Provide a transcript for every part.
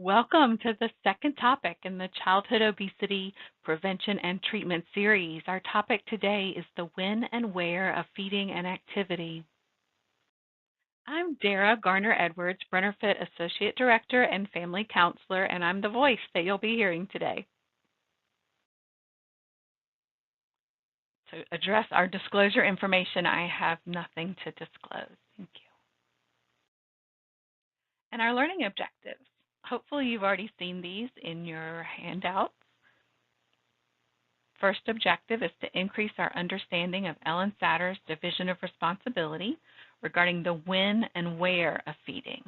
Welcome to the second topic in the Childhood Obesity Prevention and Treatment series. Our topic today is the when and where of feeding and activity. I'm Dara Garner-Edwards, Brennerfit Associate Director and Family Counselor, and I'm the voice that you'll be hearing today. To address our disclosure information, I have nothing to disclose. Thank you. And our learning objectives. Hopefully you've already seen these in your handouts. First objective is to increase our understanding of Ellen Satter's division of responsibility regarding the when and where of feeding.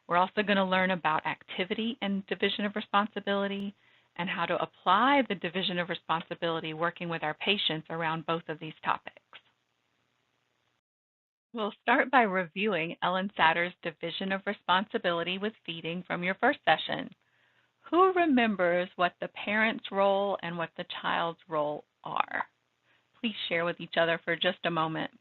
We're also going to learn about activity and division of responsibility and how to apply the division of responsibility working with our patients around both of these topics. We'll start by reviewing Ellen Satter's division of responsibility with feeding from your first session. Who remembers what the parent's role and what the child's role are? Please share with each other for just a moment.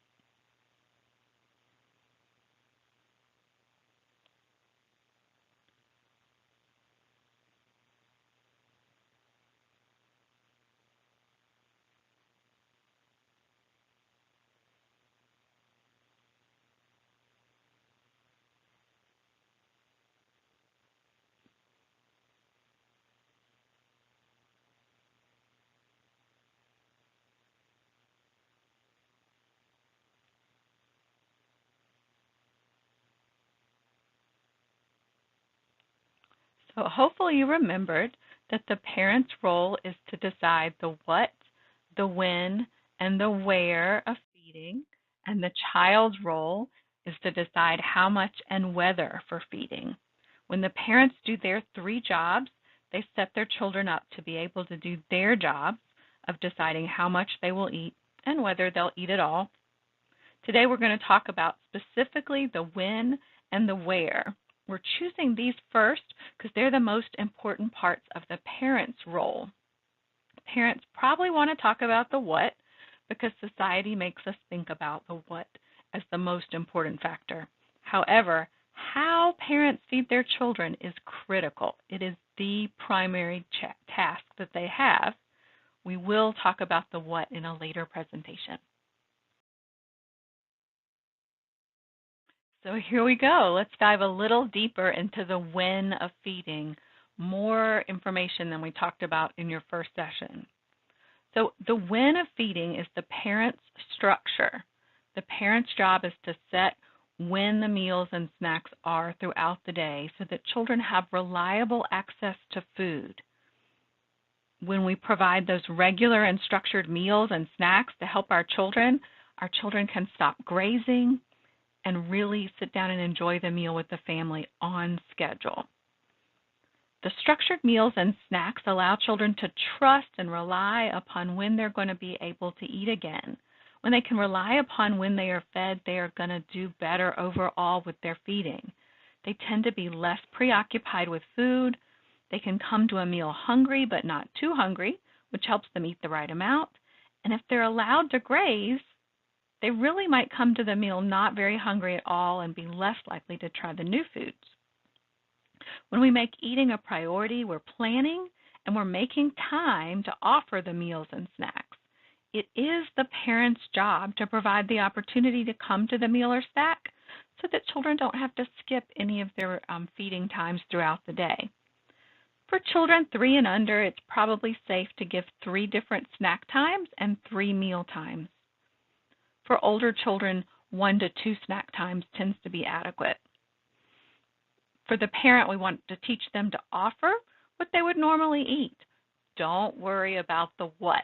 So hopefully you remembered that the parent's role is to decide the what, the when, and the where of feeding, and the child's role is to decide how much and whether for feeding. When the parents do their three jobs, they set their children up to be able to do their jobs of deciding how much they will eat and whether they'll eat at all. Today we're going to talk about specifically the when and the where. We're choosing these first because they're the most important parts of the parent's role. Parents probably want to talk about the what because society makes us think about the what as the most important factor. However, how parents feed their children is critical. It is the primary task that they have. We will talk about the what in a later presentation. So here we go. Let's dive a little deeper into the when of feeding, more information than we talked about in your first session. So the when of feeding is the parent's structure. The parent's job is to set when the meals and snacks are throughout the day so that children have reliable access to food. When we provide those regular and structured meals and snacks to help our children can stop grazing and really sit down and enjoy the meal with the family on schedule. The structured meals and snacks allow children to trust and rely upon when they're going to be able to eat again. When they can rely upon when they are fed, they are going to do better overall with their feeding. They tend to be less preoccupied with food. They can come to a meal hungry but not too hungry, which helps them eat the right amount. And if they're allowed to graze, they really might come to the meal not very hungry at all and be less likely to try the new foods. When we make eating a priority, we're planning and we're making time to offer the meals and snacks. It is the parent's job to provide the opportunity to come to the meal or snack so that children don't have to skip any of their feeding times throughout the day. For children 3 and under, it's probably safe to give 3 different snack times and 3 meal times. For older children, 1 to 2 snack times tends to be adequate. For the parent, we want to teach them to offer what they would normally eat. Don't worry about the what.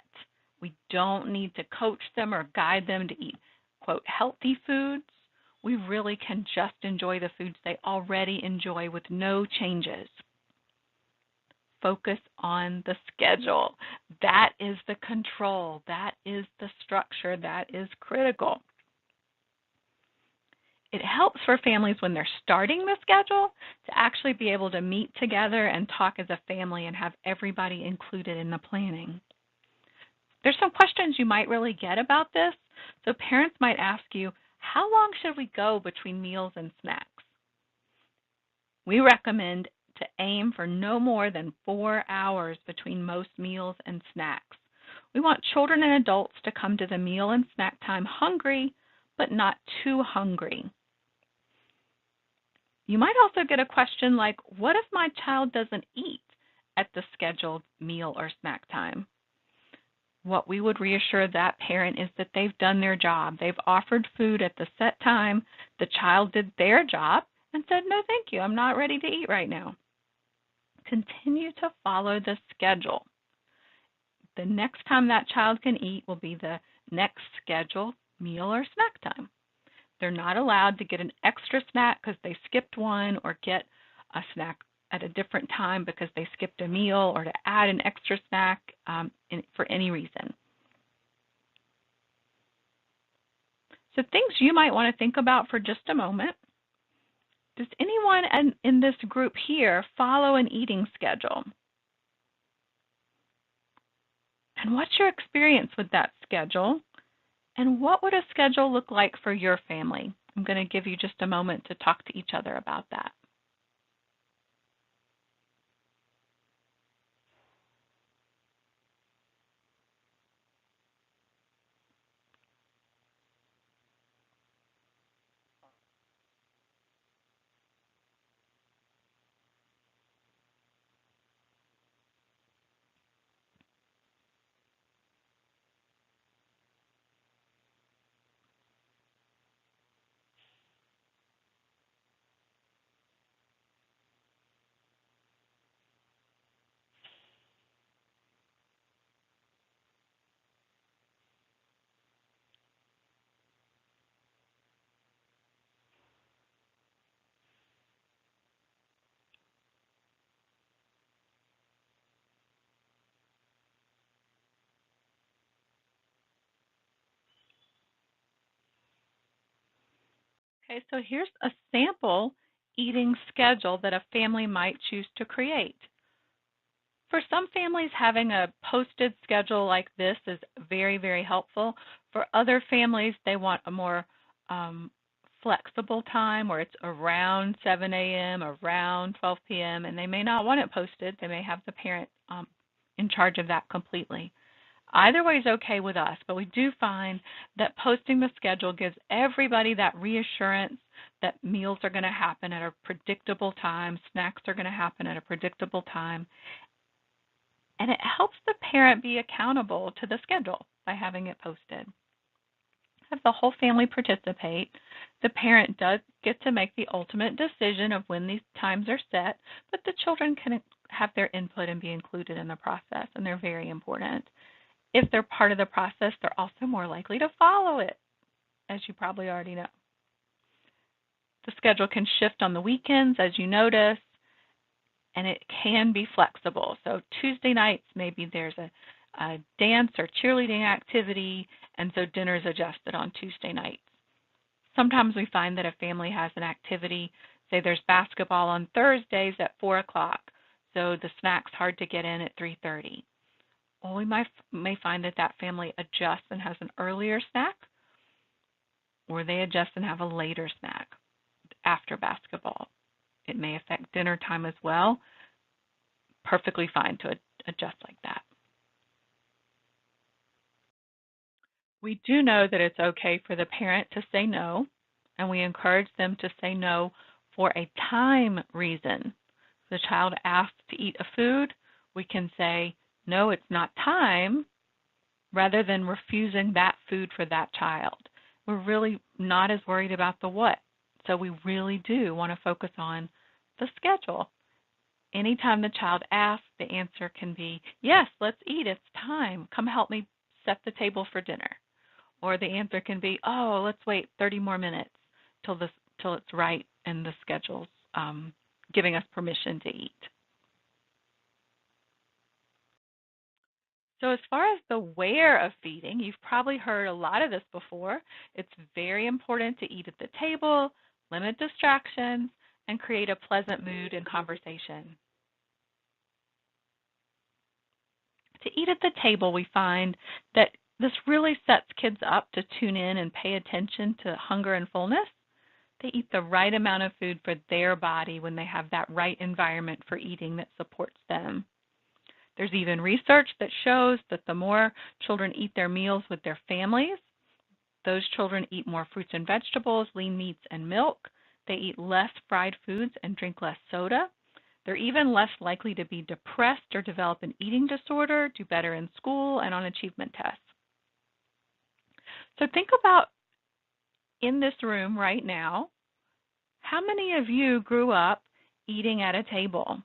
We don't need to coach them or guide them to eat, quote, healthy foods. We really can just enjoy the foods they already enjoy with no changes. Focus on the schedule. That is the control. That is the structure. That is critical. It helps for families when they're starting the schedule to actually be able to meet together and talk as a family and have everybody included in the planning. There's some questions you might really get about this. So parents might ask you, how long should we go between meals and snacks? We recommend to aim for no more than 4 hours between most meals and snacks. We want children and adults to come to the meal and snack time hungry, but not too hungry. You might also get a question like, what if my child doesn't eat at the scheduled meal or snack time? What we would reassure that parent is that they've done their job. They've offered food at the set time. The child did their job and said, no, thank you. I'm not ready to eat right now. Continue to follow the schedule. The next time that child can eat will be the next scheduled meal or snack time. They're not allowed to get an extra snack because they skipped one, or get a snack at a different time because they skipped a meal, or to add an extra snack for any reason. So things you might want to think about for just a moment. Does anyone in this group here follow an eating schedule? And what's your experience with that schedule? And what would a schedule look like for your family? I'm going to give you just a moment to talk to each other about that. Okay, so here's a sample eating schedule that a family might choose to create. For some families, having a posted schedule like this is very, very helpful. For other families, they want a more flexible time where it's around 7 a.m., around 12 p.m., and they may not want it posted. They may have the parent in charge of that completely. Either way is okay with us, but we do find that posting the schedule gives everybody that reassurance that meals are going to happen at a predictable time, snacks are going to happen at a predictable time, and it helps the parent be accountable to the schedule by having it posted. Have the whole family participate. The parent does get to make the ultimate decision of when these times are set, but the children can have their input and be included in the process, and they're very important. If they're part of the process, they're also more likely to follow it, as you probably already know. The schedule can shift on the weekends, as you notice, and it can be flexible. So Tuesday nights, maybe there's a dance or cheerleading activity, and so dinner's adjusted on Tuesday nights. Sometimes we find that a family has an activity, say there's basketball on Thursdays at 4 o'clock, so the snack's hard to get in at 3:30. Well, we may find that that family adjusts and has an earlier snack, or they adjust and have a later snack after basketball. It may affect dinner time as well. Perfectly fine to adjust like that. We do know that it's okay for the parent to say no, and we encourage them to say no for a time reason. If the child asks to eat a food, we can say, no, it's not time, rather than refusing that food for that child. We're really not as worried about the what, so we really do want to focus on the schedule. Anytime the child asks, the answer can be, yes, let's eat, it's time. Come help me set the table for dinner. Or the answer can be, oh, let's wait 30 more minutes till it's right and the schedule's giving us permission to eat. So as far as the where of feeding, you've probably heard a lot of this before. It's very important to eat at the table, limit distractions, and create a pleasant mood and conversation. To eat at the table, we find that this really sets kids up to tune in and pay attention to hunger and fullness. They eat the right amount of food for their body when they have that right environment for eating that supports them. There's even research that shows that the more children eat their meals with their families, those children eat more fruits and vegetables, lean meats, and milk. They eat less fried foods and drink less soda. They're even less likely to be depressed or develop an eating disorder, do better in school and on achievement tests. So think about in this room right now, how many of you grew up eating at a table?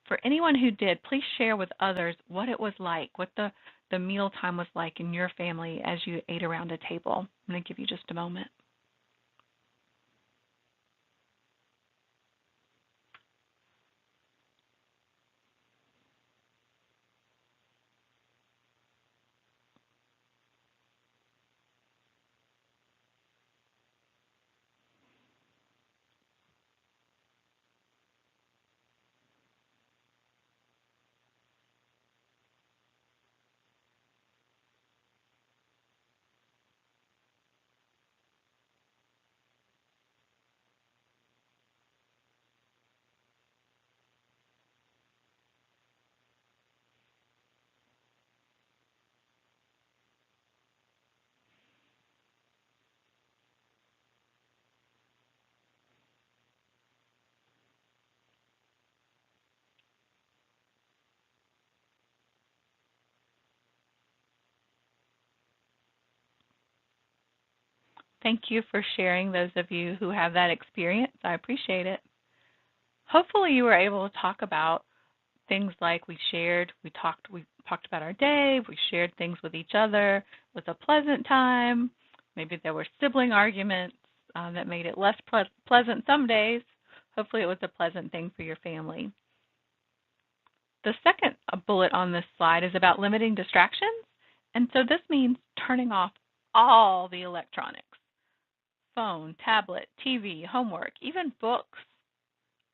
For anyone who did, please share with others what it was like, what the meal time was like in your family as you ate around a table. I'm going to give you just a moment. Thank you for sharing, those of you who have that experience. I appreciate it. Hopefully you were able to talk about things like we talked about our day, we shared things with each other. It was a pleasant time. Maybe there were sibling arguments that made it less pleasant some days. Hopefully it was a pleasant thing for your family. The second bullet on this slide is about limiting distractions. And so this means turning off all the electronics. Phone, tablet, TV, homework, even books,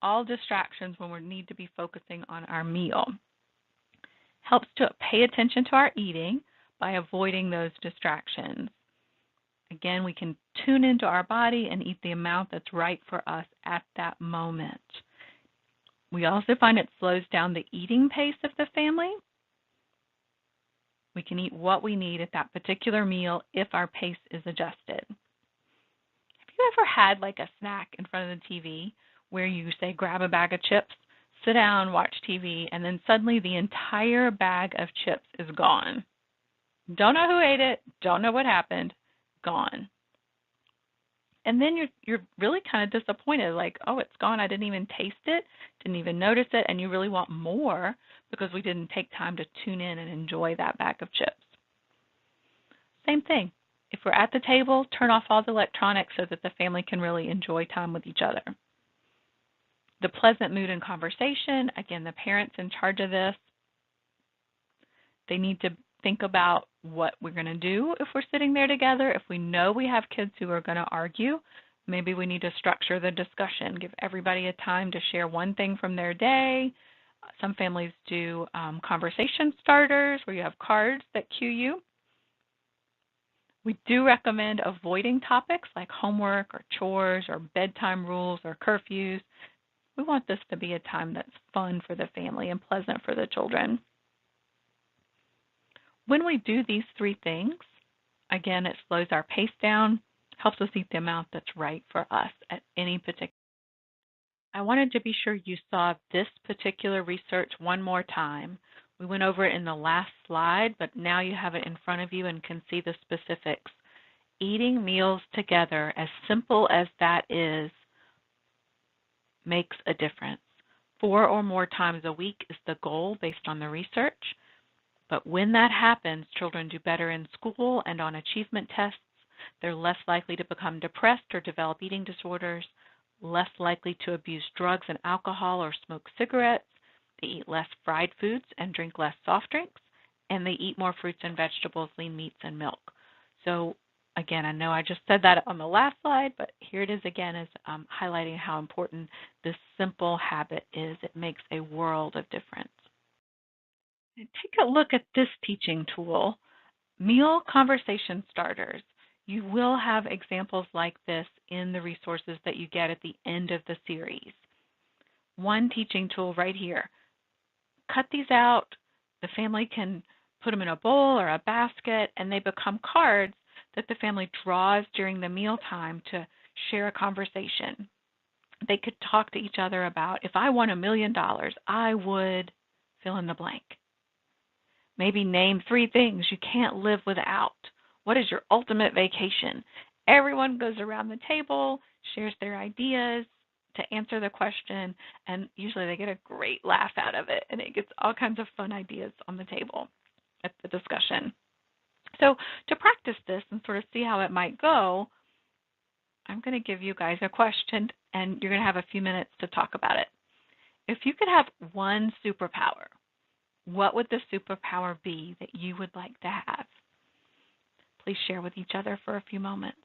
all distractions when we need to be focusing on our meal. Helps to pay attention to our eating by avoiding those distractions. Again, we can tune into our body and eat the amount that's right for us at that moment. We also find it slows down the eating pace of the family. We can eat what we need at that particular meal if our pace is adjusted. Have you ever had like a snack in front of the TV where you say grab a bag of chips, sit down, watch TV, and then suddenly the entire bag of chips is gone? Don't know who ate it, don't know what happened, gone. And then you're really kind of disappointed, like, oh, it's gone, I didn't even taste it, didn't even notice it, and you really want more because we didn't take time to tune in and enjoy that bag of chips. Same thing. If we're at the table, turn off all the electronics so that the family can really enjoy time with each other. The pleasant mood and conversation, again, the parents in charge of this, they need to think about what we're going to do if we're sitting there together. If we know we have kids who are going to argue, maybe we need to structure the discussion, give everybody a time to share one thing from their day. Some families do conversation starters where you have cards that cue you. We do recommend avoiding topics like homework or chores or bedtime rules or curfews. We want this to be a time that's fun for the family and pleasant for the children. When we do these three things, again, it slows our pace down, helps us eat the amount that's right for us at any particular. I wanted to be sure you saw this particular research one more time. We went over it in the last slide, but now you have it in front of you and can see the specifics. Eating meals together, as simple as that is, makes a difference. 4 or more times a week is the goal based on the research. But when that happens, children do better in school and on achievement tests. They're less likely to become depressed or develop eating disorders, less likely to abuse drugs and alcohol or smoke cigarettes. They eat less fried foods and drink less soft drinks, and they eat more fruits and vegetables, lean meats, and milk. So again, I know I just said that on the last slide, but here it is again, as highlighting how important this simple habit is. It makes a world of difference. And take a look at this teaching tool, Meal Conversation Starters. You will have examples like this in the resources that you get at the end of the series. One teaching tool right here. Cut these out. The family can put them in a bowl or a basket, and they become cards that the family draws during the mealtime to share a conversation. They could talk to each other about, if I won $1 million, I would fill in the blank. Maybe name 3 things you can't live without. What is your ultimate vacation? Everyone goes around the table, shares their ideas to answer the question, and usually they get a great laugh out of it, and it gets all kinds of fun ideas on the table at the discussion. So to practice this and sort of see how it might go, I'm going to give you guys a question, and you're going to have a few minutes to talk about it. If you could have one superpower, what would the superpower be that you would like to have? Please share with each other for a few moments.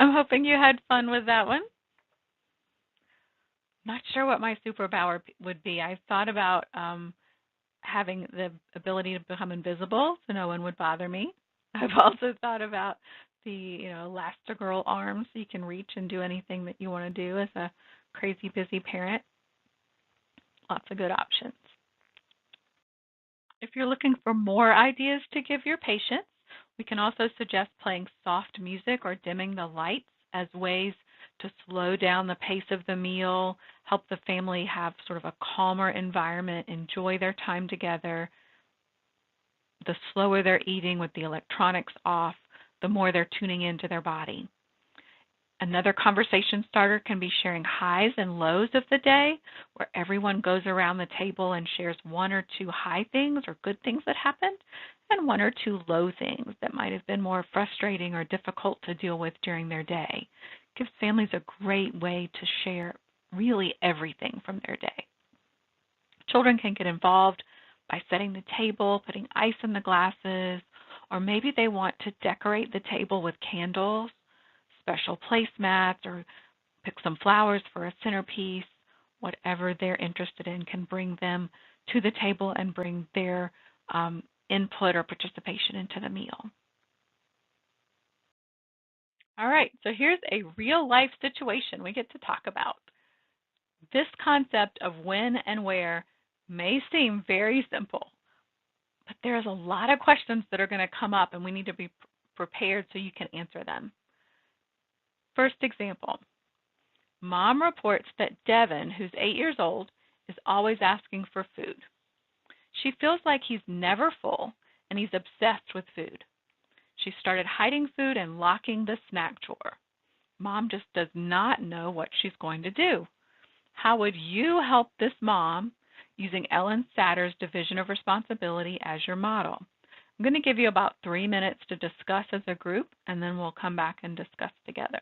I'm hoping you had fun with that one. Not sure what my superpower would be. I've thought about having the ability to become invisible so no one would bother me. I've also thought about the, Elastigirl arms so you can reach and do anything that you want to do as a crazy busy parent. Lots of good options. If you're looking for more ideas to give your patients, we can also suggest playing soft music or dimming the lights as ways to slow down the pace of the meal, help the family have sort of a calmer environment, enjoy their time together. The slower they're eating with the electronics off, the more they're tuning into their body. Another conversation starter can be sharing highs and lows of the day, where everyone goes around the table and shares 1 or 2 high things or good things that happened, and 1 or 2 low things that might have been more frustrating or difficult to deal with during their day. It gives families a great way to share really everything from their day. Children can get involved by setting the table, putting ice in the glasses, or maybe they want to decorate the table with candles, special placemats, or pick some flowers for a centerpiece. Whatever they're interested in can bring them to the table and bring their input or participation into the meal. All right, so here's a real life situation we get to talk about. This concept of when and where may seem very simple, but there's a lot of questions that are going to come up, and we need to be prepared so you can answer them. First example, Mom reports that Devin, who's 8 years old, is always asking for food. She feels like he's never full and he's obsessed with food. She started hiding food and locking the snack drawer. Mom just does not know what she's going to do. How would you help this mom using Ellen Satter's division of responsibility as your model? I'm going to give you about 3 minutes to discuss as a group, and then we'll come back and discuss together.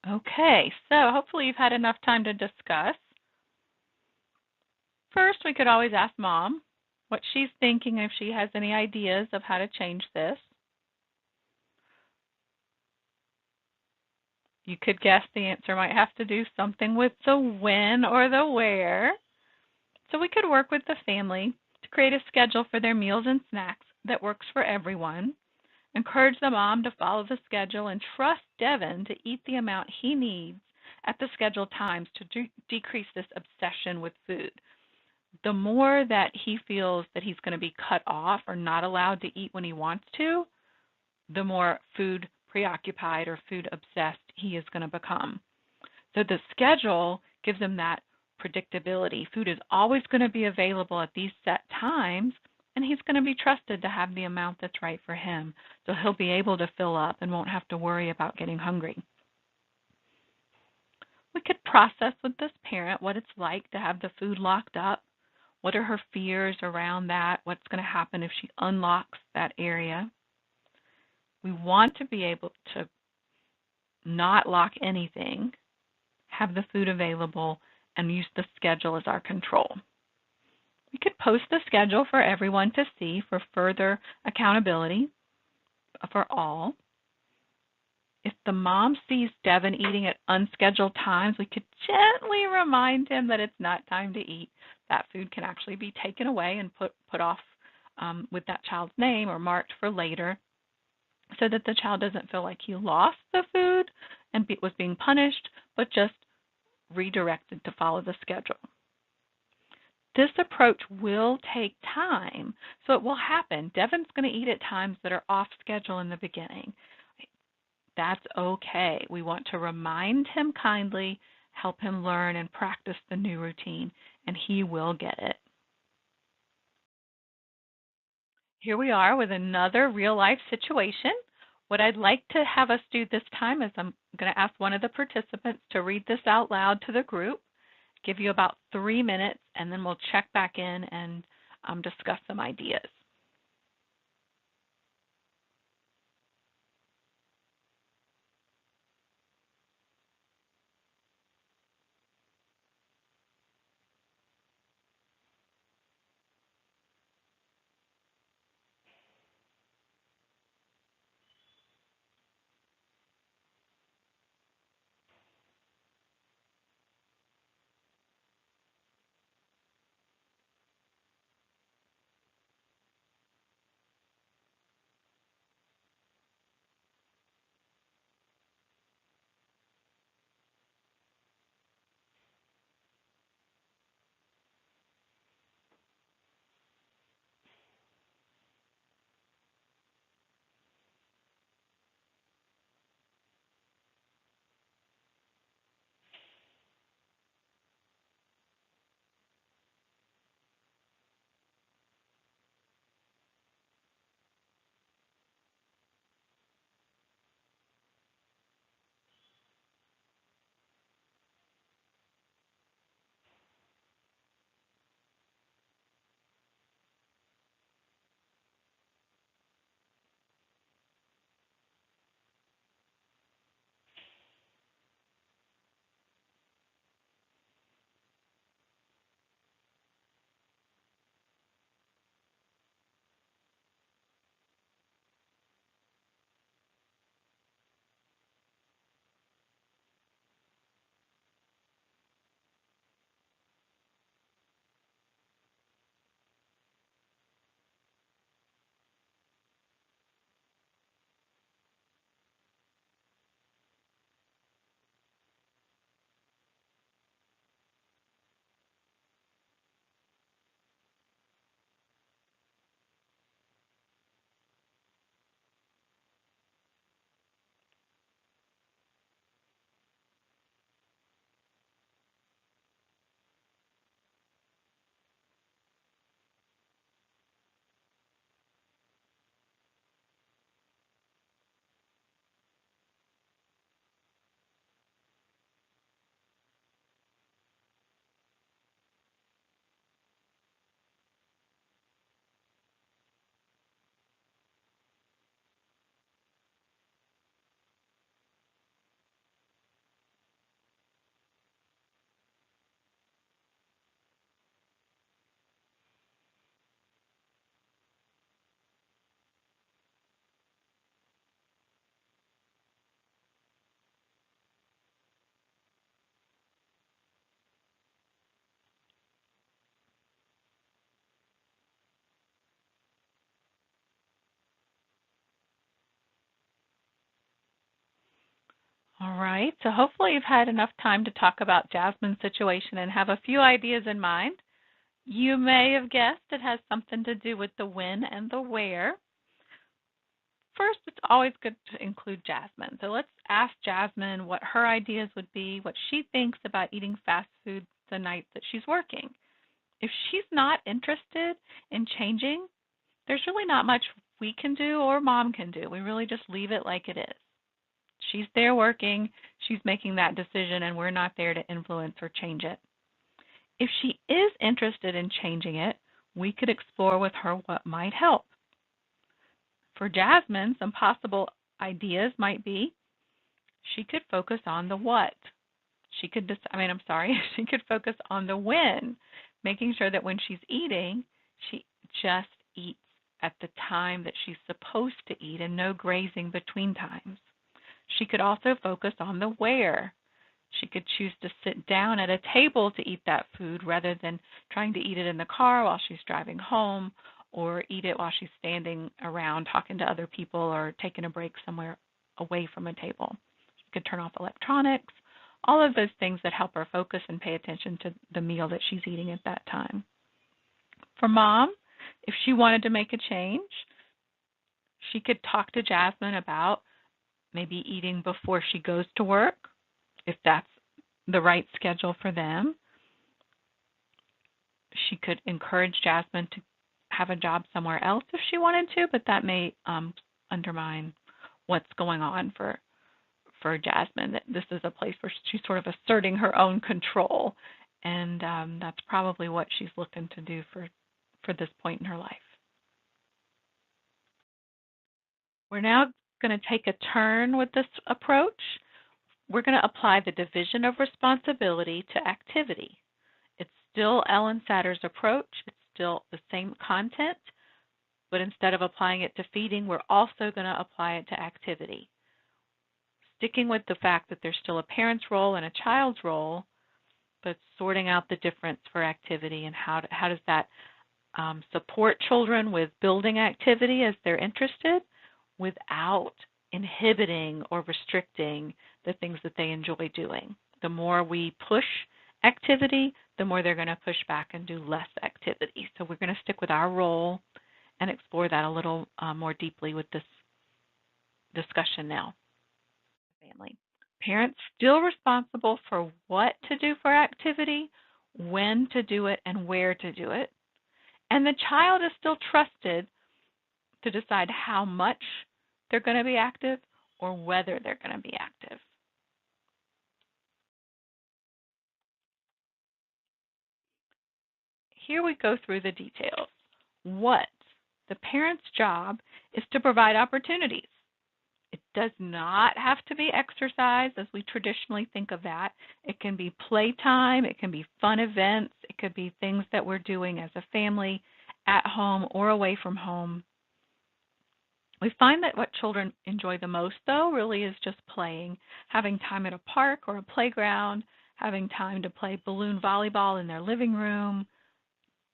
Okay, so hopefully you've had enough time to discuss. First, we could always ask Mom what she's thinking, if she has any ideas of how to change this. You could guess the answer might have to do something with the when or the where. So we could work with the family to create a schedule for their meals and snacks that works for everyone. Encourage the mom to follow the schedule and trust Devin to eat the amount he needs at the scheduled times to decrease this obsession with food. The more that he feels that he's going to be cut off or not allowed to eat when he wants to, the more food preoccupied or food obsessed he is going to become. So the schedule gives him that predictability. Food is always going to be available at these set times, and he's going to be trusted to have the amount that's right for him. So he'll be able to fill up and won't have to worry about getting hungry. We could process with this parent what it's like to have the food locked up. What are her fears around that? What's going to happen if she unlocks that area? We want to be able to not lock anything, have the food available, and use the schedule as our control. We could post the schedule for everyone to see for further accountability. for all. If the mom sees Devin eating at unscheduled times, we could gently remind him that it's not time to eat. That food can actually be taken away and put off with that child's name or marked for later, so that the child doesn't feel like he lost the food and was being punished, but just redirected to follow the schedule. This approach will take time, so it will happen. Devin's going to eat at times that are off schedule in the beginning. That's okay. We want to remind him kindly, help him learn and practice the new routine, and he will get it. Here we are with another real-life situation. What I'd like to have us do this time is I'm going to ask one of the participants to read this out loud to the group, give you about 3 minutes, and then we'll check back in and discuss some ideas. All right, so hopefully you've had enough time to talk about Jasmine's situation and have a few ideas in mind. You may have guessed it has something to do with the when and the where. First, it's always good to include Jasmine. So let's ask Jasmine what her ideas would be, what she thinks about eating fast food the night that she's working. If she's not interested in changing, there's really not much we can do or mom can do. We really just leave it like it is. She's there working, she's making that decision, and we're not there to influence or change it. If she is interested in changing it, we could explore with her what might help. For Jasmine, some possible ideas might be she could focus on the what. She could she could focus on the when, making sure that when she's eating, she just eats at the time that she's supposed to eat and no grazing between times. She could also focus on the where. She could choose to sit down at a table to eat that food rather than trying to eat it in the car while she's driving home, or eat it while she's standing around talking to other people or taking a break somewhere away from a table. She could turn off electronics, all of those things that help her focus and pay attention to the meal that she's eating at that time. For Mom, if she wanted to make a change, she could talk to Jasmine about maybe eating before she goes to work, if that's the right schedule for them. She could encourage Jasmine to have a job somewhere else if she wanted to, but that may undermine what's going on for Jasmine. That this is a place where she's sort of asserting her own control, and that's probably what she's looking to do for this point in her life. We're now going to take a turn with this approach. We're going to apply the division of responsibility to activity. It's still Ellen Satter's approach. It's still the same content, but instead of applying it to feeding, we're also going to apply it to activity. Sticking with the fact that there's still a parent's role and a child's role, but sorting out the difference for activity and how does that support children with building activity as they're interested without inhibiting or restricting the things that they enjoy doing. The more we push activity, the more they're going to push back and do less activity. So we're going to stick with our role and explore that a little more deeply with this discussion now. Family. Parents still responsible for what to do for activity, when to do it, and where to do it. And the child is still trusted to decide how much they're going to be active or whether they're going to be active. Here we go through the details. What? The parent's job is to provide opportunities. It does not have to be exercise as we traditionally think of that. It can be playtime, it can be fun events, it could be things that we're doing as a family at home or away from home. We find that what children enjoy the most, though, really is just playing, having time at a park or a playground, having time to play balloon volleyball in their living room,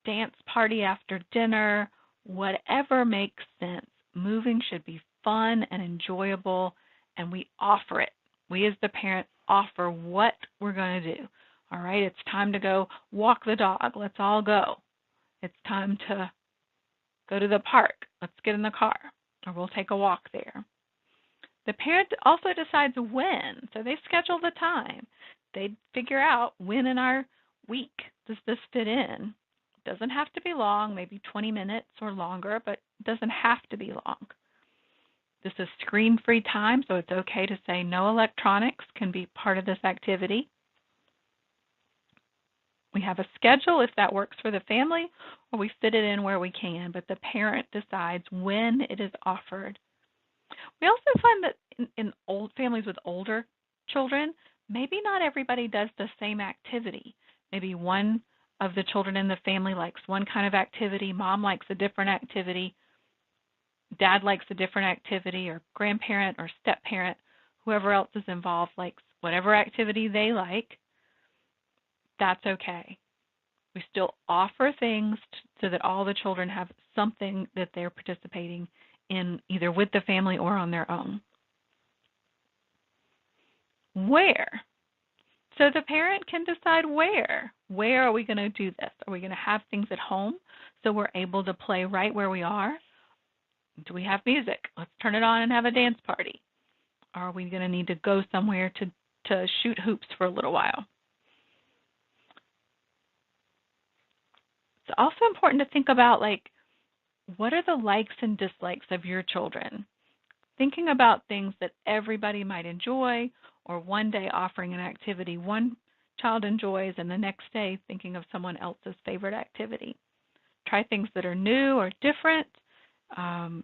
dance party after dinner, whatever makes sense. Moving should be fun and enjoyable, and we offer it. We as the parent offer what we're going to do. All right, it's time to go walk the dog. Let's all go. It's time to go to the park. Let's get in the car, or we'll take a walk there. The parent also decides when, so they schedule the time. They figure out when in our week does this fit in. It doesn't have to be long, maybe 20 minutes or longer, but it doesn't have to be long. This is screen-free time, so it's okay to say no electronics can be part of this activity. We have a schedule if that works for the family, or we fit it in where we can, but the parent decides when it is offered. We also find that in old families with older children, maybe not everybody does the same activity. Maybe one of the children in the family likes one kind of activity, mom likes a different activity, dad likes a different activity, or grandparent or step-parent, whoever else is involved likes whatever activity they like. That's okay. We still offer things so that all the children have something that they're participating in, either with the family or on their own. Where? So the parent can decide where. Where are we going to do this? Are we going to have things at home so we're able to play right where we are? Do we have music? Let's turn it on and have a dance party. Or are we going to need to go somewhere to shoot hoops for a little while? It's also important to think about, like, what are the likes and dislikes of your children? Thinking about things that everybody might enjoy, or one day offering an activity one child enjoys and the next day thinking of someone else's favorite activity. Try things that are new or different.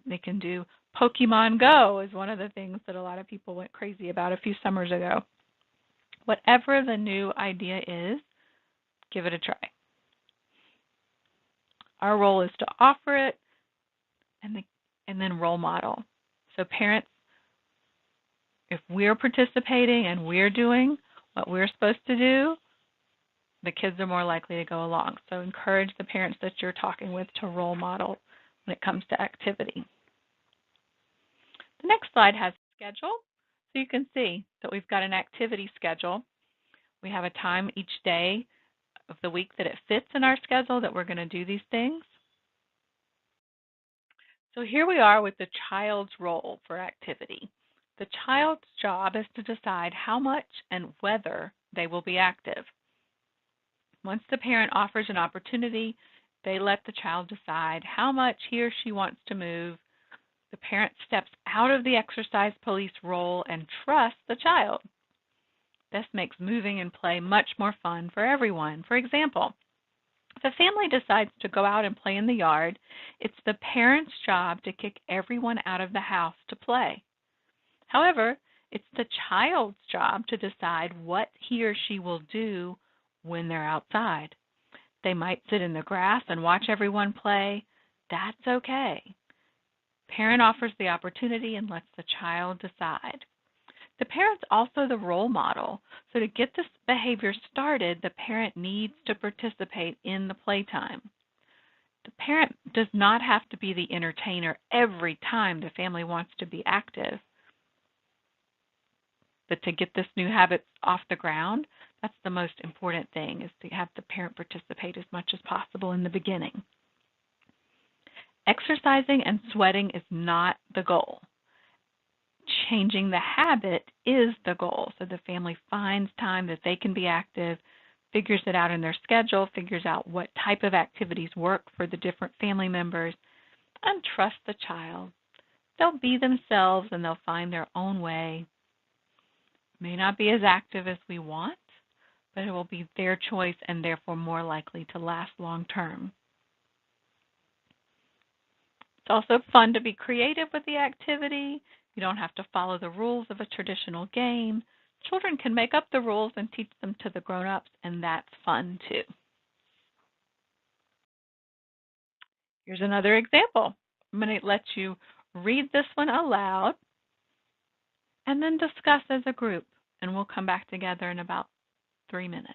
They can do Pokemon Go is one of the things that a lot of people went crazy about a few summers ago. Whatever the new idea is, give it a try. Our role is to offer it, and, and then role model. So parents, if we're participating and we're doing what we're supposed to do, the kids are more likely to go along. So encourage the parents that you're talking with to role model when it comes to activity. The next slide has schedule. So you can see that we've got an activity schedule. We have a time each day of the week that it fits in our schedule that we're going to do these things. So here we are with the child's role for activity. The child's job is to decide how much and whether they will be active. Once the parent offers an opportunity, they let the child decide how much he or she wants to move. The parent steps out of the exercise police role and trusts the child. This makes moving and play much more fun for everyone. For example, if a family decides to go out and play in the yard, it's the parent's job to kick everyone out of the house to play. However, it's the child's job to decide what he or she will do when they're outside. They might sit in the grass and watch everyone play. That's okay. Parent offers the opportunity and lets the child decide. The parent's also the role model. So to get this behavior started, the parent needs to participate in the playtime. The parent does not have to be the entertainer every time the family wants to be active. But to get this new habit off the ground, that's the most important thing, is to have the parent participate as much as possible in the beginning. Exercising and sweating is not the goal. Changing the habit is the goal. So the family finds time that they can be active, figures it out in their schedule, figures out what type of activities work for the different family members, and trust the child. They'll be themselves and they'll find their own way. May not be as active as we want, but it will be their choice and therefore more likely to last long term. It's also fun to be creative with the activity. You don't have to follow the rules of a traditional game. Children can make up the rules and teach them to the grown-ups, and that's fun too. Here's another example. I'm going to let you read this one aloud and then discuss as a group, and we'll come back together in about 3 minutes.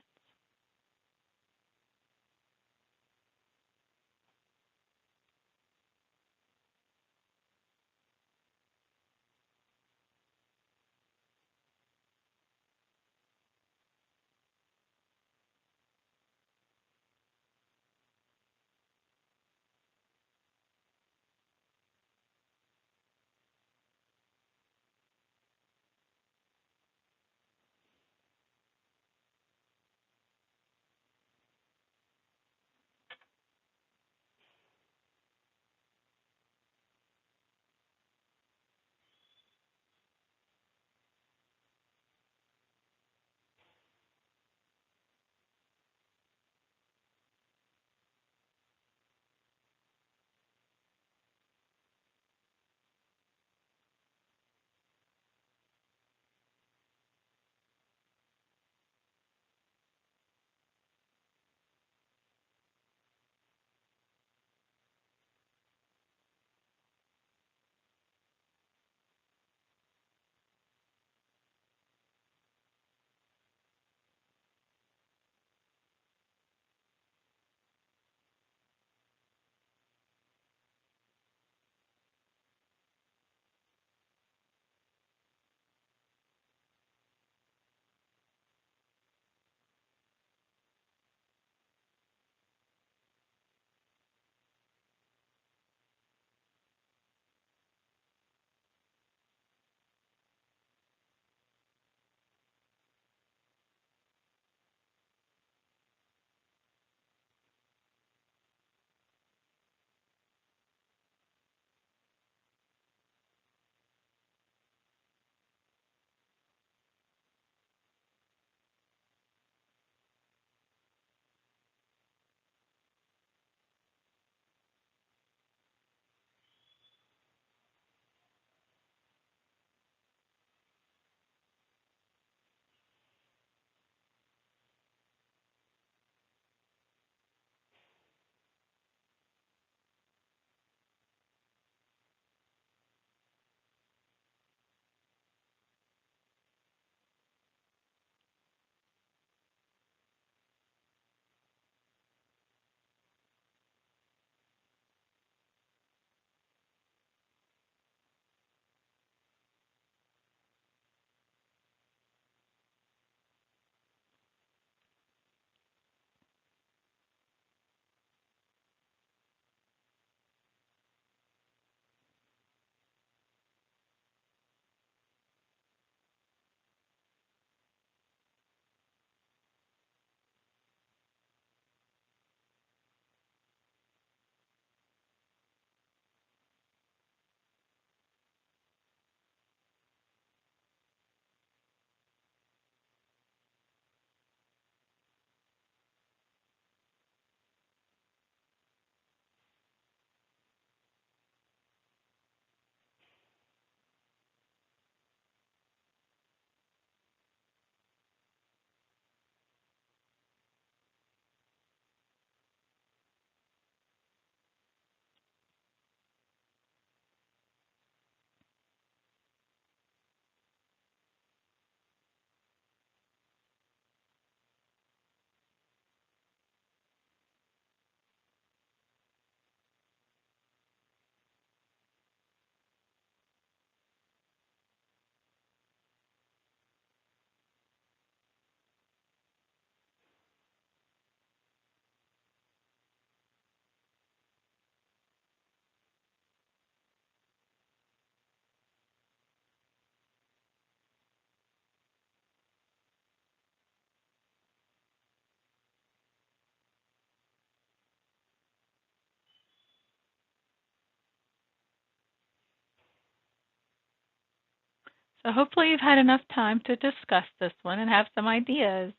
So hopefully you've had enough time to discuss this one and have some ideas.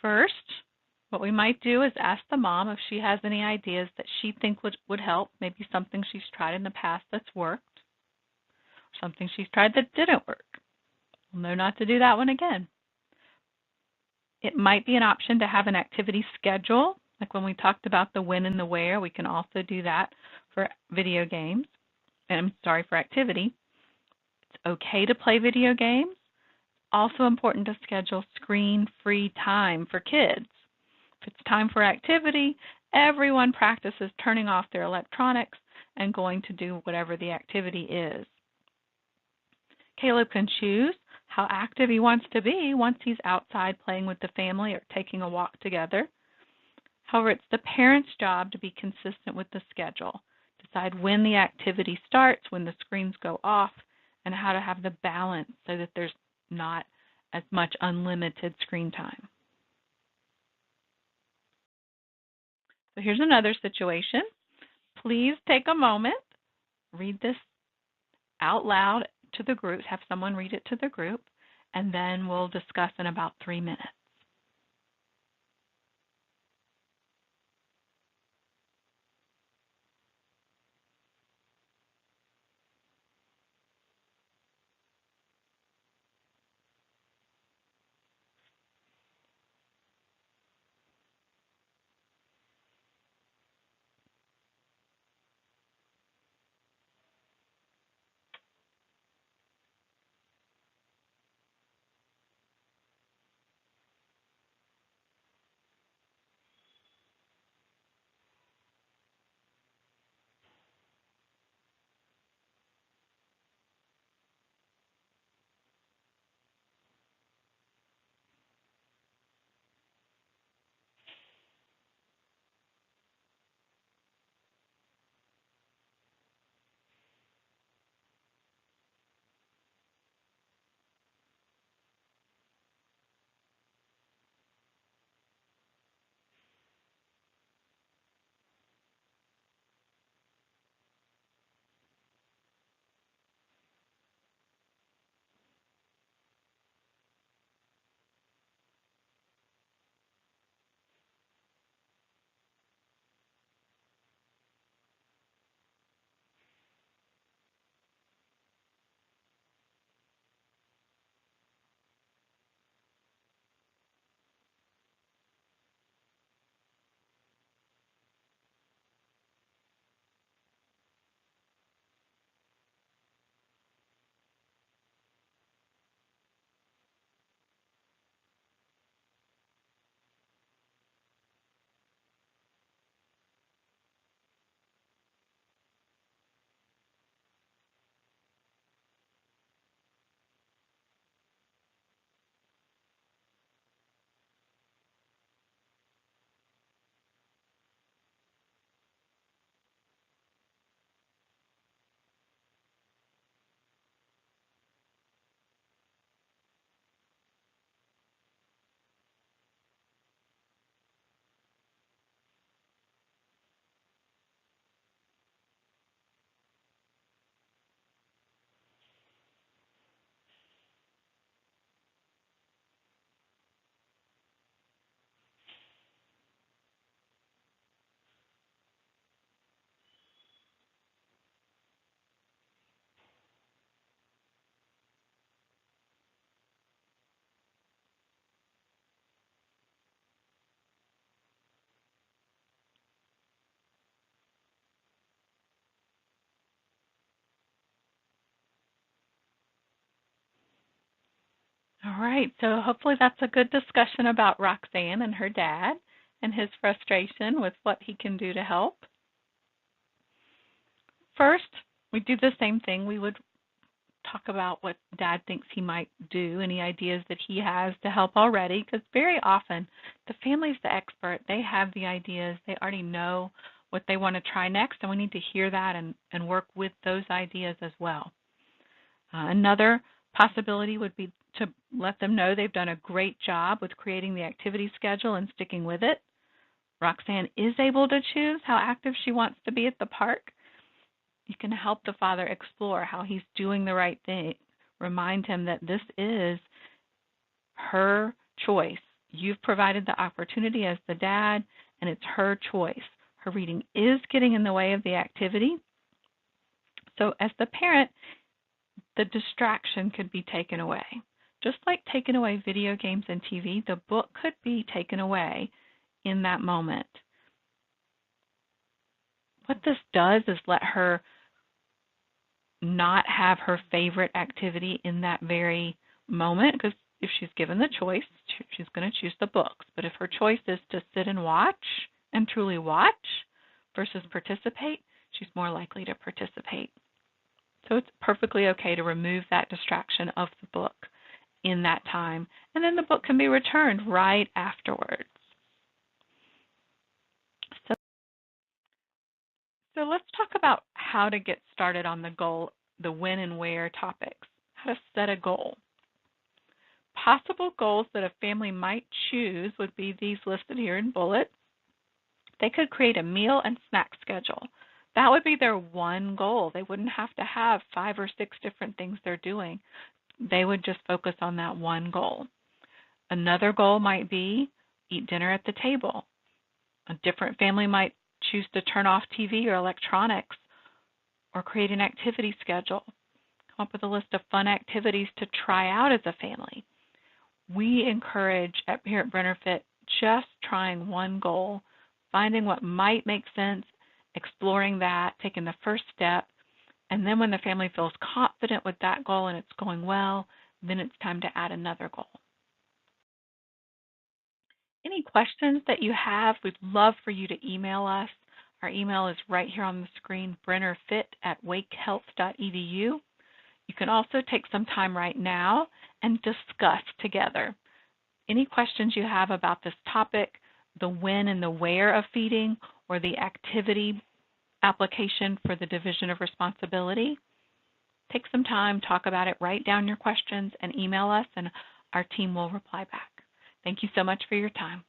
First, what we might do is ask the mom if she has any ideas that she thinks would help, maybe something she's tried in the past that's worked, or something she's tried that didn't work. We'll know not to do that one again. It might be an option to have an activity schedule, like when we talked about the when and the where. We can also do that for video games. For activity. It's okay to play video games. Also important to schedule screen-free time for kids. If it's time for activity, everyone practices turning off their electronics and going to do whatever the activity is. Caleb can choose how active he wants to be once he's outside playing with the family or taking a walk together. However, it's the parent's job to be consistent with the schedule. Decide when the activity starts, when the screens go off, and how to have the balance so that there's not as much unlimited screen time. So here's another situation. Please take a moment, read this out loud to the group, have someone read it to the group, and then we'll discuss in about 3 minutes. All right, so hopefully that's a good discussion about Roxanne and her dad and his frustration with what he can do to help. First, we do the same thing. We would talk about what Dad thinks he might do, any ideas that he has to help already, because very often the family's the expert. They have the ideas. They already know what they want to try next, and we need to hear that and work with those ideas as well. Another possibility would be to let them know they've done a great job with creating the activity schedule and sticking with it. Roxanne is able to choose how active she wants to be at the park. You can help the father explore how he's doing the right thing, Remind him that this is her choice. You've provided the opportunity as the dad, and it's her choice. Her reading is getting in the way of the activity. So as the parent, the distraction could be taken away. Just like taking away video games and TV, the book could be taken away in that moment. What this does is let her not have her favorite activity in that very moment, because if she's given the choice, she's going to choose the books. But if her choice is to sit and watch and truly watch versus participate, she's more likely to participate. So it's perfectly okay to remove that distraction of the book in that time, and then the book can be returned right afterwards. So let's talk about how to get started on the goal, the when and where topics, how to set a goal. Possible goals that a family might choose would be these listed here in bullets. They could create a meal and snack schedule. That would be their one goal. They wouldn't have to have 5 or 6 different things they're doing. They would just focus on that one goal. Another goal might be eat dinner at the table. A different family might choose to turn off TV or electronics or create an activity schedule. Come up with a list of fun activities to try out as a family. We encourage here at Brenner Fit just trying one goal, finding what might make sense, exploring that, taking the first step, and then when the family feels confident with that goal and it's going well, then it's time to add another goal. Any questions that you have, we'd love for you to email us. Our email is right here on the screen, brennerfit@wakehealth.edu. You can also take some time right now and discuss together. Any questions you have about this topic, the when and the where of feeding, or the activity application for the division of responsibility, take some time, talk about it, write down your questions, and email us, and our team will reply back. Thank you so much for your time.